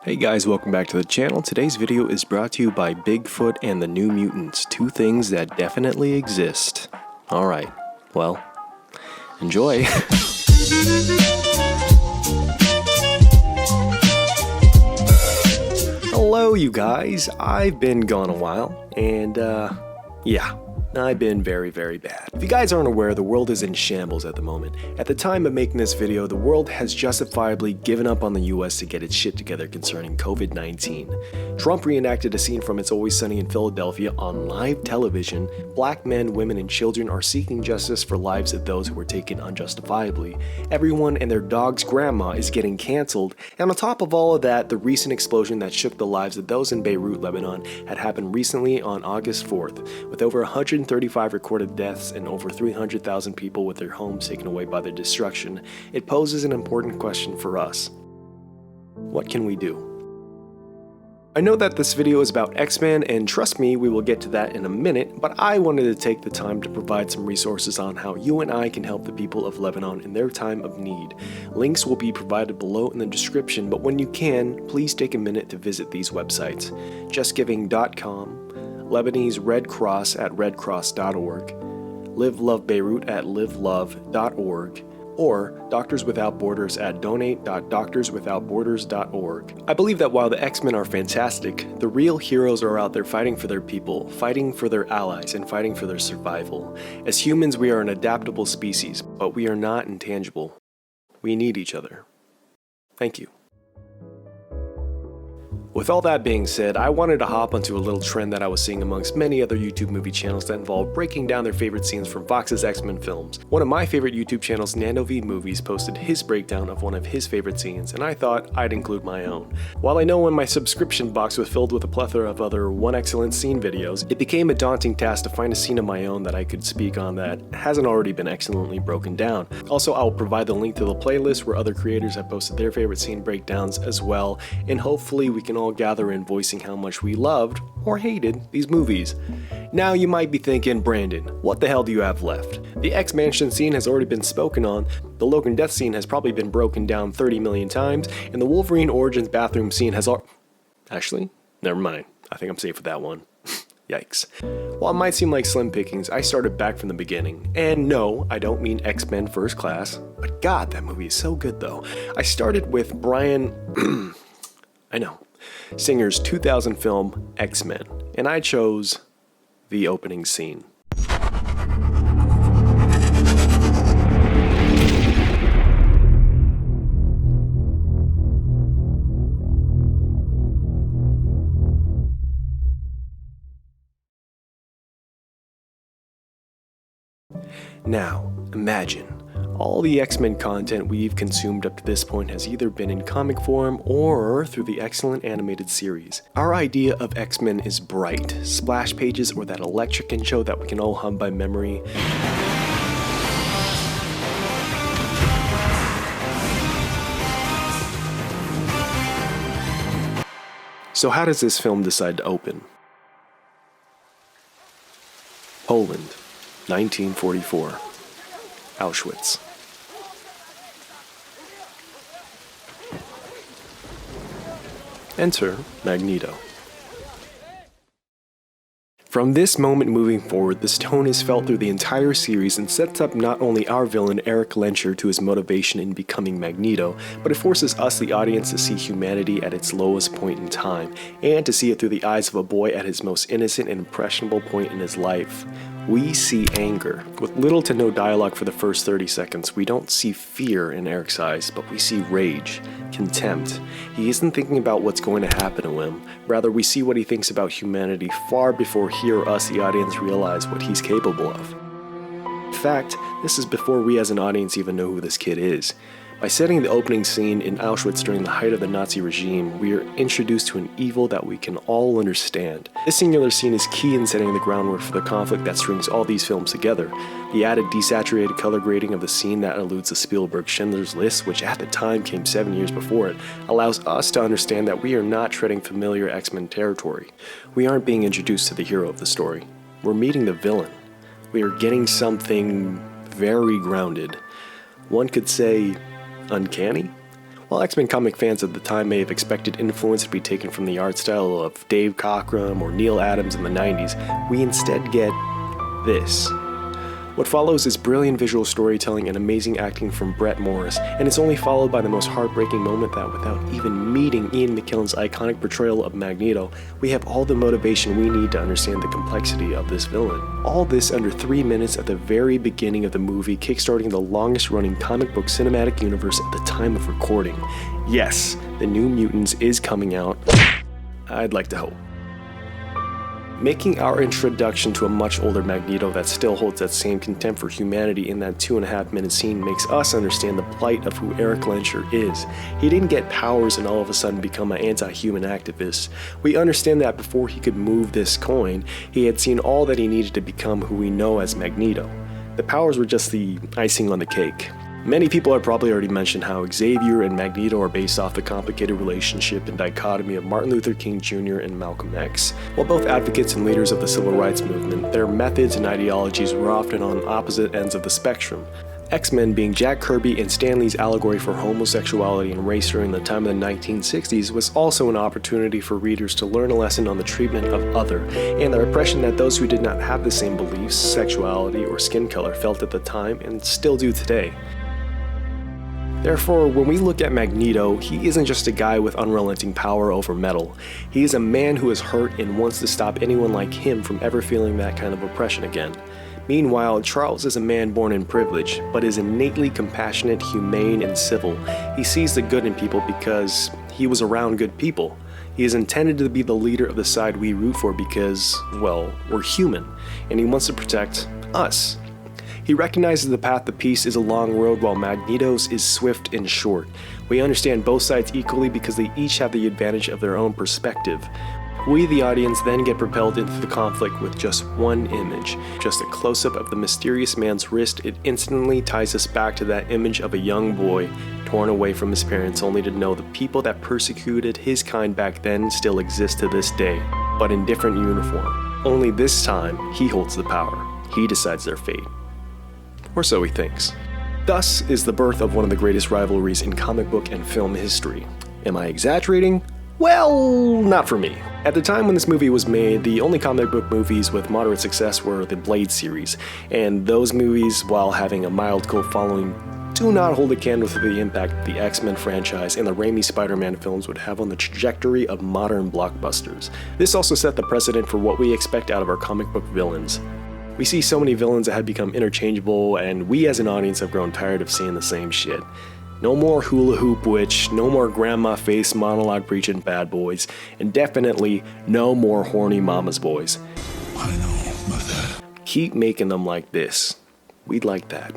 Hey guys, welcome back to the channel. Today's video is brought to you by Bigfoot and the New Mutants, two things that definitely exist. Alright, well, enjoy. Hello you guys, I've been gone a while, and yeah. I've been very bad. If you guys aren't aware, the world is in shambles at the moment. At the time of making this video, the world has justifiably given up on the US to get its shit together concerning COVID-19. Trump reenacted a scene from It's Always Sunny in Philadelphia on live television. Black men, women, and children are seeking justice for lives of those who were taken unjustifiably. Everyone and their dog's grandma is getting cancelled, and on top of all of that, the recent explosion that shook the lives of those in Beirut, Lebanon had happened recently on August 4th, with over 135 recorded deaths and over 300,000 people with their homes taken away by the destruction. It poses an important question for us. What can we do? I know that this video is about X-Men, and trust me, we will get to that in a minute, but I wanted to take the time to provide some resources on how you and I can help the people of Lebanon in their time of need. Links will be provided below in the description, but when you can, please take a minute to visit these websites. JustGiving.com, Lebanese Red Cross at redcross.org, Live Love Beirut at livelove.org, or Doctors Without Borders at donate.doctorswithoutborders.org. I believe that while the X-Men are fantastic, the real heroes are out there fighting for their people, fighting for their allies, and fighting for their survival. As humans, we are an adaptable species, but we are not intangible. We need each other. Thank you. With all that being said, I wanted to hop onto a little trend that I was seeing amongst many other YouTube movie channels that involve breaking down their favorite scenes from Fox's X-Men films. One of my favorite YouTube channels, Nando v Movies, posted his breakdown of one of his favorite scenes, and I thought I'd include my own. While I know when my subscription box was filled with a plethora of other One X-Cellent Scene videos, it became a daunting task to find a scene of my own that I could speak on that hasn't already been excellently broken down. Also, I'll provide the link to the playlist where other creators have posted their favorite scene breakdowns as well, and hopefully we can all gather in voicing how much we loved or hated these movies. Now you might be thinking, Brandon, what the hell do you have left? The X-Mansion scene has already been spoken on, the Logan death scene has probably been broken down 30 million times, and the Wolverine Origins bathroom scene has Actually, never mind. I think I'm safe with that one. Yikes. While it might seem like slim pickings, I started back from the beginning. And no, I don't mean X-Men First Class, but God, that movie is so good though. I started with Brian Singer's 2000 film X-Men, and I chose the opening scene. Now, imagine. All the X-Men content we've consumed up to this point has either been in comic form or through the excellent animated series. Our idea of X-Men is bright, splash pages or that electric intro that we can all hum by memory. So how does this film decide to open? Poland, 1944. Auschwitz. Enter Magneto. From this moment moving forward, this tone is felt through the entire series and sets up not only our villain Erik Lensherr to his motivation in becoming Magneto, but it forces us, the audience, to see humanity at its lowest point in time, and to see it through the eyes of a boy at his most innocent and impressionable point in his life. We see anger. With little to no dialogue for the first 30 seconds, we don't see fear in Erik's eyes, but we see rage, contempt. He isn't thinking about what's going to happen to him. Rather, we see what he thinks about humanity far before he or us, the audience, realize what he's capable of. In fact, this is before we as an audience even know who this kid is. By setting the opening scene in Auschwitz during the height of the Nazi regime, we are introduced to an evil that we can all understand. This singular scene is key in setting the groundwork for the conflict that strings all these films together. The added desaturated color grading of the scene that alludes to Spielberg's Schindler's List, which at the time came 7 years before it, allows us to understand that we are not treading familiar X-Men territory. We aren't being introduced to the hero of the story. We're meeting the villain. We are getting something very grounded. One could say uncanny? While X-Men comic fans at the time may have expected influence to be taken from the art style of Dave Cockrum or Neil Adams in the 90s, we instead get this. What follows is brilliant visual storytelling and amazing acting from Brett Morris, and it's only followed by the most heartbreaking moment that without even meeting Ian McKellen's iconic portrayal of Magneto, we have all the motivation we need to understand the complexity of this villain. All this under 3 minutes at the very beginning of the movie, kickstarting the longest running comic book cinematic universe at the time of recording. Yes, the New Mutants is coming out. I'd like to hope. Making our introduction to a much older Magneto that still holds that same contempt for humanity in that 2.5 minute scene makes us understand the plight of who Erik Lensherr is. He didn't get powers and all of a sudden become an anti-human activist. We understand that before he could move this coin, he had seen all that he needed to become who we know as Magneto. The powers were just the icing on the cake. Many people have probably already mentioned how Xavier and Magneto are based off the complicated relationship and dichotomy of Martin Luther King Jr. and Malcolm X. While both advocates and leaders of the civil rights movement, their methods and ideologies were often on opposite ends of the spectrum. X-Men being Jack Kirby and Stan Lee's allegory for homosexuality and race during the time of the 1960s was also an opportunity for readers to learn a lesson on the treatment of other, and the repression that those who did not have the same beliefs, sexuality, or skin color felt at the time and still do today. Therefore, when we look at Magneto, he isn't just a guy with unrelenting power over metal. He is a man who is hurt and wants to stop anyone like him from ever feeling that kind of oppression again. Meanwhile, Charles is a man born in privilege, but is innately compassionate, humane, and civil. He sees the good in people because he was around good people. He is intended to be the leader of the side we root for because, well, we're human, and he wants to protect us. He recognizes the path to peace is a long road while Magneto's is swift and short. We understand both sides equally because they each have the advantage of their own perspective. We, the audience, then get propelled into the conflict with just one image. Just a close-up of the mysterious man's wrist, it instantly ties us back to that image of a young boy torn away from his parents only to know the people that persecuted his kind back then still exist to this day, but in different uniform. Only this time, he holds the power. He decides their fate. Or so he thinks. Thus is the birth of one of the greatest rivalries in comic book and film history. Am I exaggerating? Well, not for me. At the time when this movie was made, the only comic book movies with moderate success were the Blade series, and those movies, while having a mild cult following, do not hold a candle to the impact the X-Men franchise and the Raimi Spider-Man films would have on the trajectory of modern blockbusters. This also set the precedent for what we expect out of our comic book villains. We see so many villains that have become interchangeable, and we as an audience have grown tired of seeing the same shit. No more hula hoop witch, no more grandma face monologue preaching bad boys, and definitely no more horny mama's boys. I know, mother. Keep making them like this. We'd like that.